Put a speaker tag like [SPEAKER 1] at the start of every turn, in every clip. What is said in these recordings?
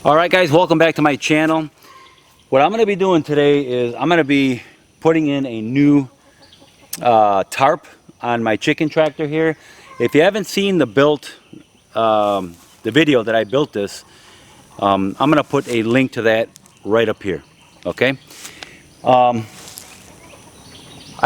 [SPEAKER 1] Alright guys, welcome back to my channel. What I'm going to be doing today is I'm going to be putting in a new tarp on my chicken tractor here. If you haven't seen the video that I built this, I'm going to put a link to that right up here. Okay. I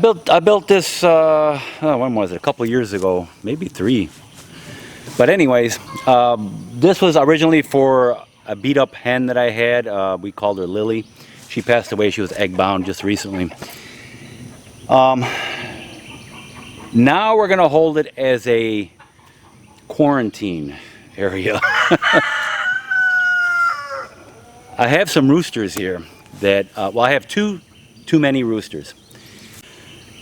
[SPEAKER 1] built this when was it? A couple years ago, maybe 3. But anyways, this was originally for a beat up hen that I had. We called her Lily. She passed away. She was egg bound just recently. Now we're gonna hold it as a quarantine area. I have some roosters here that, well, I have too many roosters.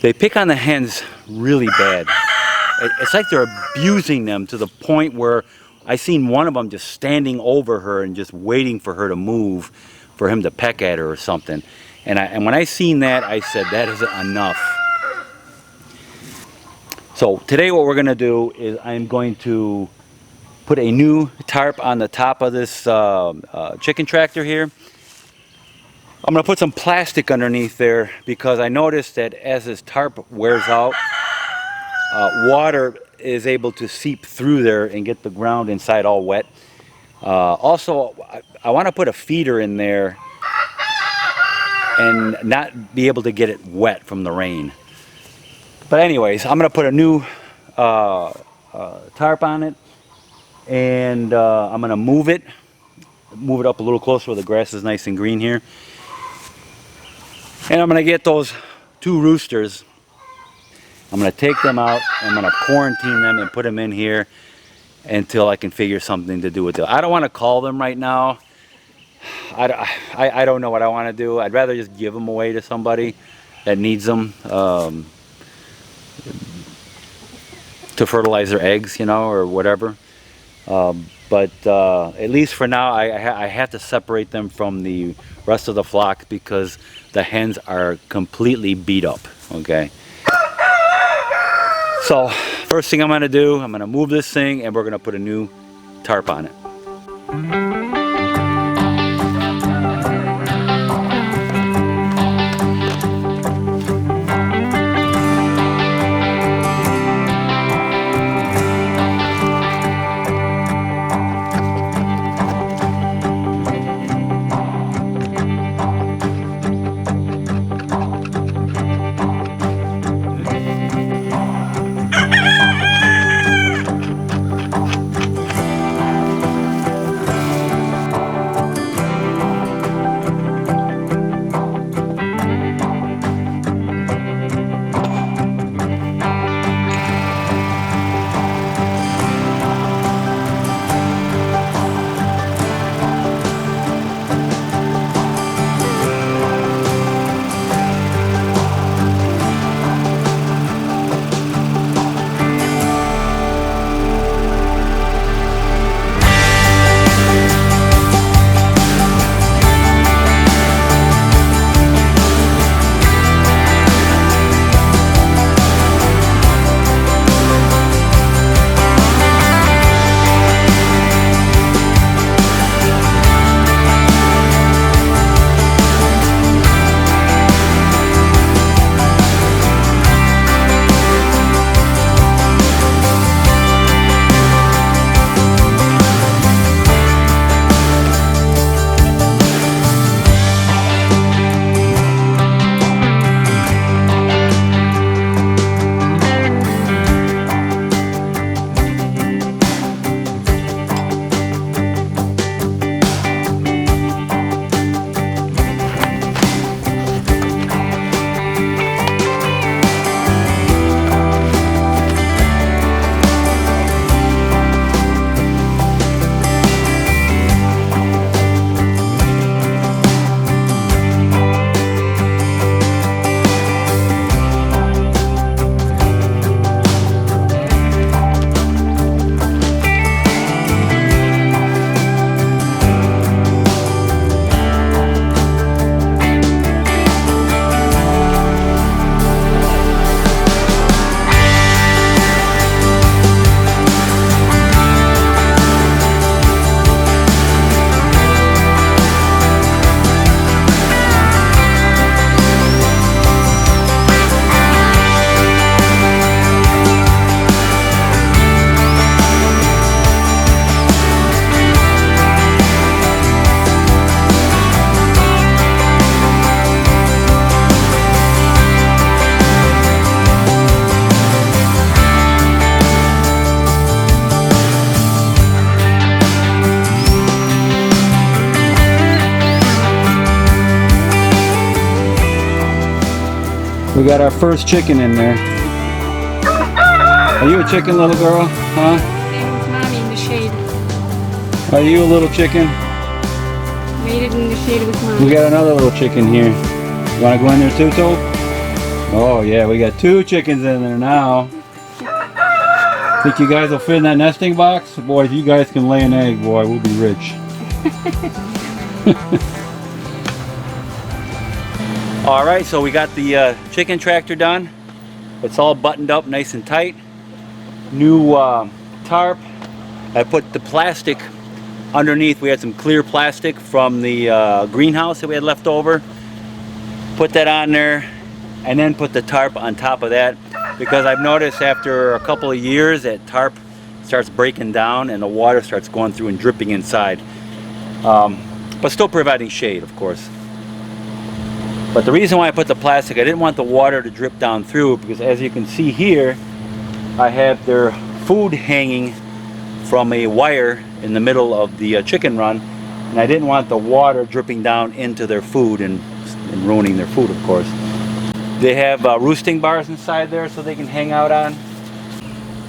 [SPEAKER 1] They pick on the hens really bad. It's like they're abusing them to the point where I seen one of them just standing over her and just waiting for her to move for him to peck at her or something. And when I seen that, I said, that isn't enough. So today what we're going to do is I'm going to put a new tarp on the top of this chicken tractor here. I'm going to put some plastic underneath there because I noticed that as this tarp wears out, water is able to seep through there and get the ground inside all wet. Also, I want to put a feeder in there and not be able to get it wet from the rain. But anyways, I'm going to put a new tarp on it, and I'm going to move it up a little closer where the grass is nice and green here. And I'm going to get those 2 roosters. I'm going to take them out, I'm going to quarantine them and put them in here until I can figure something to do with them. I don't want to call them right now. I don't know what I want to do. I'd rather just give them away to somebody that needs them to fertilize their eggs, you know, or whatever. But at least for now, I have to separate them from the rest of the flock because the hens are completely beat up, okay? So, first thing I'm going to do, I'm going to move this thing and we're going to put a new tarp on it. We got our first chicken in there. Are you a chicken, little girl? Huh?
[SPEAKER 2] Staying with mommy in the shade.
[SPEAKER 1] Are you a little chicken?
[SPEAKER 2] Waited in the shade with mommy.
[SPEAKER 1] We got another little chicken here. You want to go in there too, Toad? Oh yeah, we got 2 chickens in there now. Think you guys will fit in that nesting box? Boy, if you guys can lay an egg, boy, we'll be rich. Alright, so we got the chicken tractor done. It's all buttoned up nice and tight. New tarp. I put the plastic underneath. We had some clear plastic from the greenhouse that we had left over. Put that on there and then put the tarp on top of that, because I've noticed after a couple of years that tarp starts breaking down and the water starts going through and dripping inside. But still providing shade, of course. But the reason why I put the plastic, I didn't want the water to drip down through, because as you can see here, I have their food hanging from a wire in the middle of the chicken run, and I didn't want the water dripping down into their food and ruining their food, of course. They have roosting bars inside there so they can hang out on.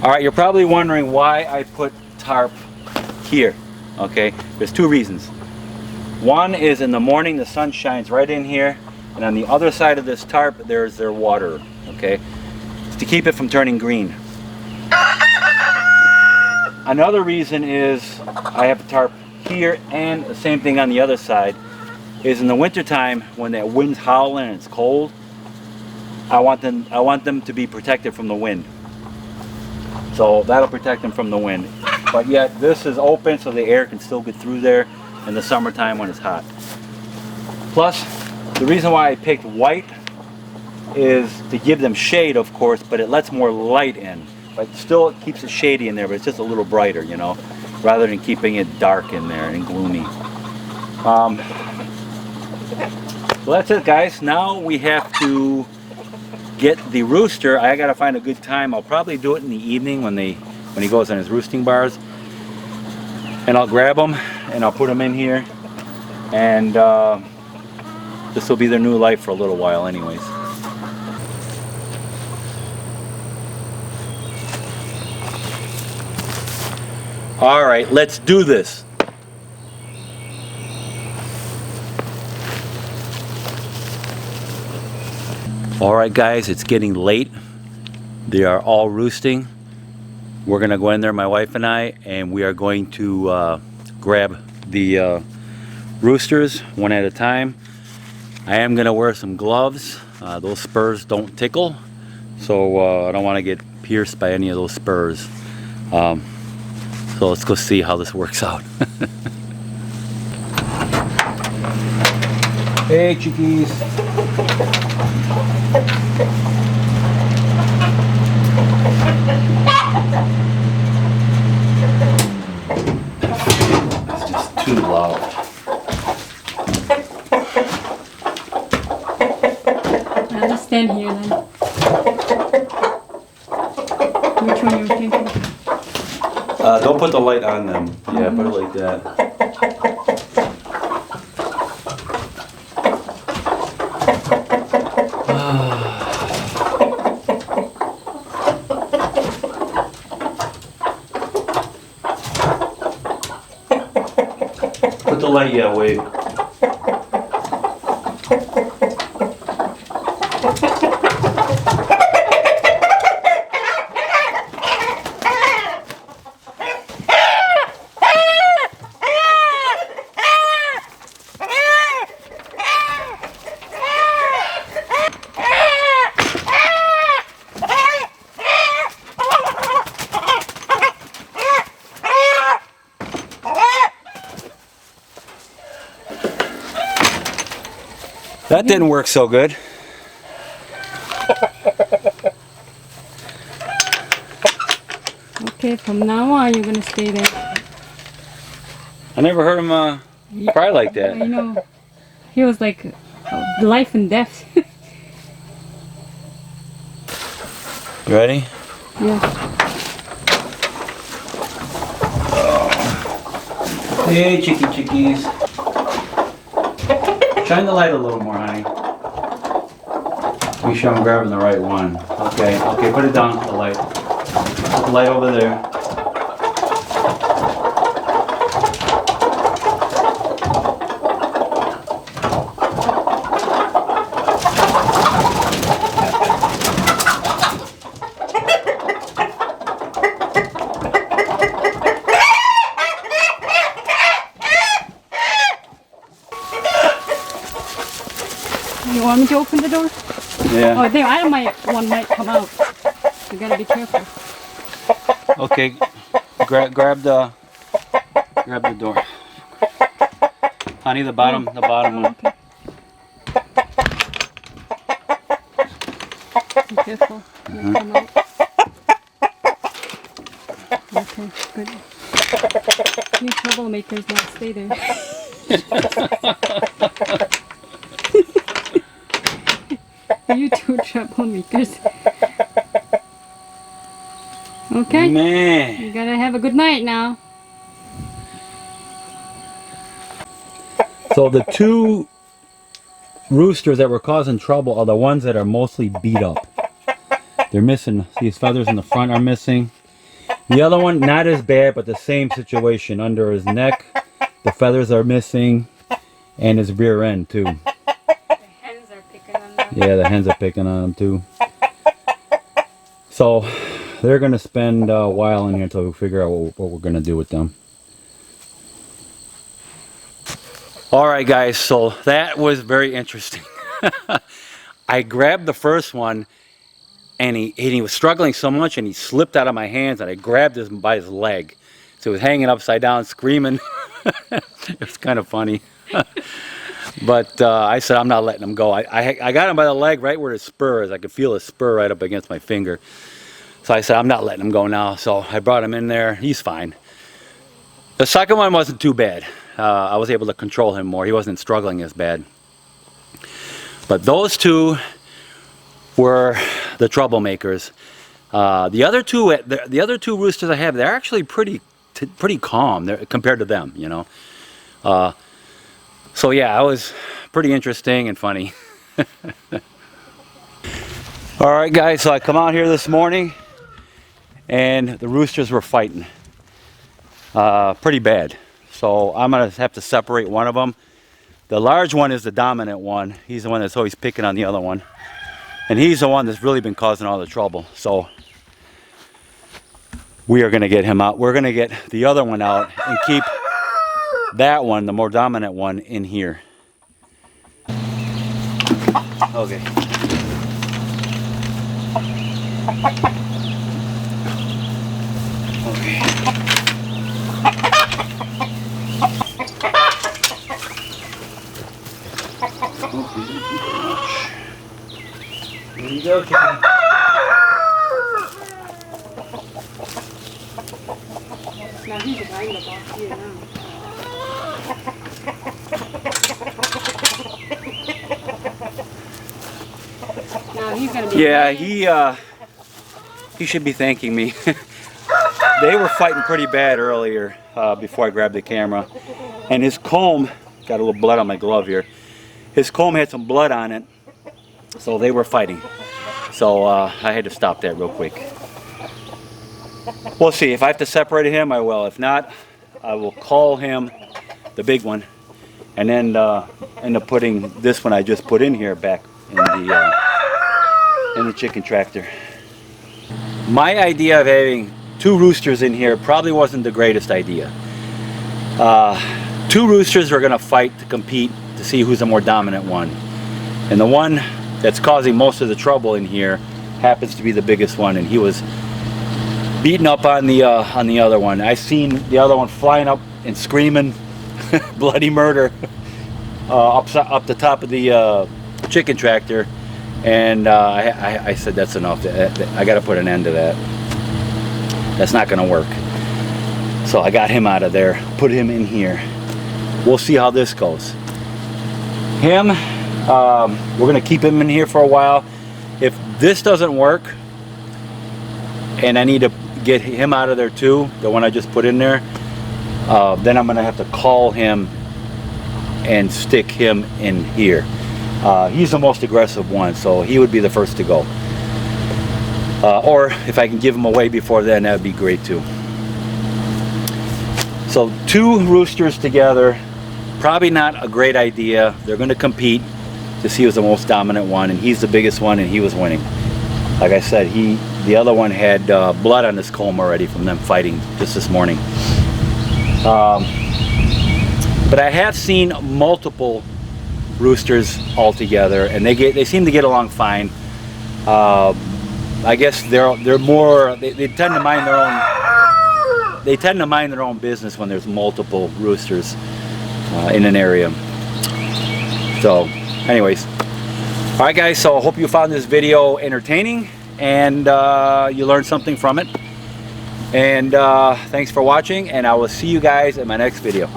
[SPEAKER 1] Alright, you're probably wondering why I put tarp here. Okay, there's 2 reasons. One is in the morning the sun shines right in here, and on the other side of this tarp there's their water. Okay, it's to keep it from turning green. Another reason is I have a tarp here and the same thing on the other side, is in the wintertime when that wind's howling and it's cold, I want them to be protected from the wind. So that'll protect them from the wind. But yet this is open so the air can still get through there in the summertime when it's hot. Plus, the reason why I picked white is to give them shade, of course, but it lets more light in. But still it keeps it shady in there, but it's just a little brighter, you know, rather than keeping it dark in there and gloomy. So that's it, guys. Now we have to get the rooster. I gotta find a good time. I'll probably do it in the evening when he goes on his roosting bars, and I'll grab them and I'll put them in here, and this will be their new life for a little while anyways. All right, let's do this. All right, guys, it's getting late. They are all roosting. We're gonna go in there, my wife and I, and we are going to grab the roosters one at a time. I am gonna wear some gloves. Those spurs don't tickle, so I don't want to get pierced by any of those spurs. So let's go see how this works out. Hey, chickies. It's just too loud.
[SPEAKER 2] I'll just stand here then. Which one are you thinking?
[SPEAKER 1] Don't put the light on them. Yeah, put it like that. Put the light, yeah, Wade. That didn't work so good.
[SPEAKER 2] Okay, from now on you're gonna stay there.
[SPEAKER 1] I never heard him cry like that.
[SPEAKER 2] I know. He was like life and death.
[SPEAKER 1] You ready?
[SPEAKER 2] Yeah.
[SPEAKER 1] Hey, chickies. Shine the light a little more, honey. Make sure I'm grabbing the right one. Okay, okay, put it down, the light. Put the light over there.
[SPEAKER 2] You want me to open the door?
[SPEAKER 1] Yeah.
[SPEAKER 2] Oh, there, one might come out. You gotta be careful.
[SPEAKER 1] Okay, grab the door. Honey, the bottom one.
[SPEAKER 2] Be careful. You'll come out. Okay, good. You troublemakers now, stay there. You two troublemakers. Okay.
[SPEAKER 1] Man.
[SPEAKER 2] You gotta have a good night now.
[SPEAKER 1] So the two roosters that were causing trouble are the ones that are mostly beat up. They're missing, see his feathers in the front are missing. The other one, not as bad, but the same situation. Under his neck, the feathers are missing, and his rear end too.
[SPEAKER 2] The hens are picking on them.
[SPEAKER 1] Yeah, the hens are picking on him too. So they're gonna spend a while in here until we figure out what we're gonna do with them. All right, guys, so that was very interesting. I grabbed the first one, and he was struggling so much, and he slipped out of my hands, and I grabbed him by his leg. So he was hanging upside down, screaming. It was kind of funny. But I said, I'm not letting him go. I got him by the leg right where his spur is. I could feel his spur right up against my finger. So I said, I'm not letting him go now. So I brought him in there. He's fine. The second one wasn't too bad. I was able to control him more. He wasn't struggling as bad. But those two were the troublemakers. The other two roosters I have, they're actually pretty calm compared to them, you know. So yeah, it was pretty interesting and funny. All right, guys, so I come out here this morning, and the roosters were fighting pretty bad. So I'm gonna have to separate one of them. The large one is the dominant one. He's the one that's always picking on the other one. And he's the one that's really been causing all the trouble. So we are gonna get him out. We're gonna get the other one out and keep that one, the more dominant one, in here. Okay. Okay. There you go, Kitty.
[SPEAKER 2] Now he's behind the box here now. Now he's gonna be.
[SPEAKER 1] Yeah, he should be thanking me. They were fighting pretty bad earlier before I grabbed the camera, and his comb got a little blood on my glove here. His comb had some blood on it, so they were fighting. So I had to stop that real quick. We'll see. If I have to separate him, I will. If not, I will call him, the big one, and then end up putting this one I just put in here back in the chicken tractor. My idea of having two roosters in here probably wasn't the greatest idea. Two roosters are going to fight to compete to see who's the more dominant one. And the one that's causing most of the trouble in here happens to be the biggest one, and he was beating up on the other one. I seen the other one flying up and screaming bloody murder up the top of the chicken tractor, and I said that's enough. I got to put an end to that. That's not going to work. So I got him out of there, put him in here. We'll see how this goes. Him, we're going to keep him in here for a while. If this doesn't work, and I need to get him out of there too, the one I just put in there, then I'm going to have to call him and stick him in here. He's the most aggressive one, so he would be the first to go. Or if I can give him away before then, that would be great too. So 2 roosters together, probably not a great idea. They're going to compete to see who's the most dominant one, and he's the biggest one, and he was winning. Like I said, the other one had blood on his comb already from them fighting just this morning. But I have seen multiple roosters all together, and they seem to get along fine. I guess they're more, they tend to mind their own. They tend to mind their own business when there's multiple roosters in an area. So, anyways, all right, guys. So I hope you found this video entertaining and you learned something from it. And thanks for watching, and I will see you guys in my next video.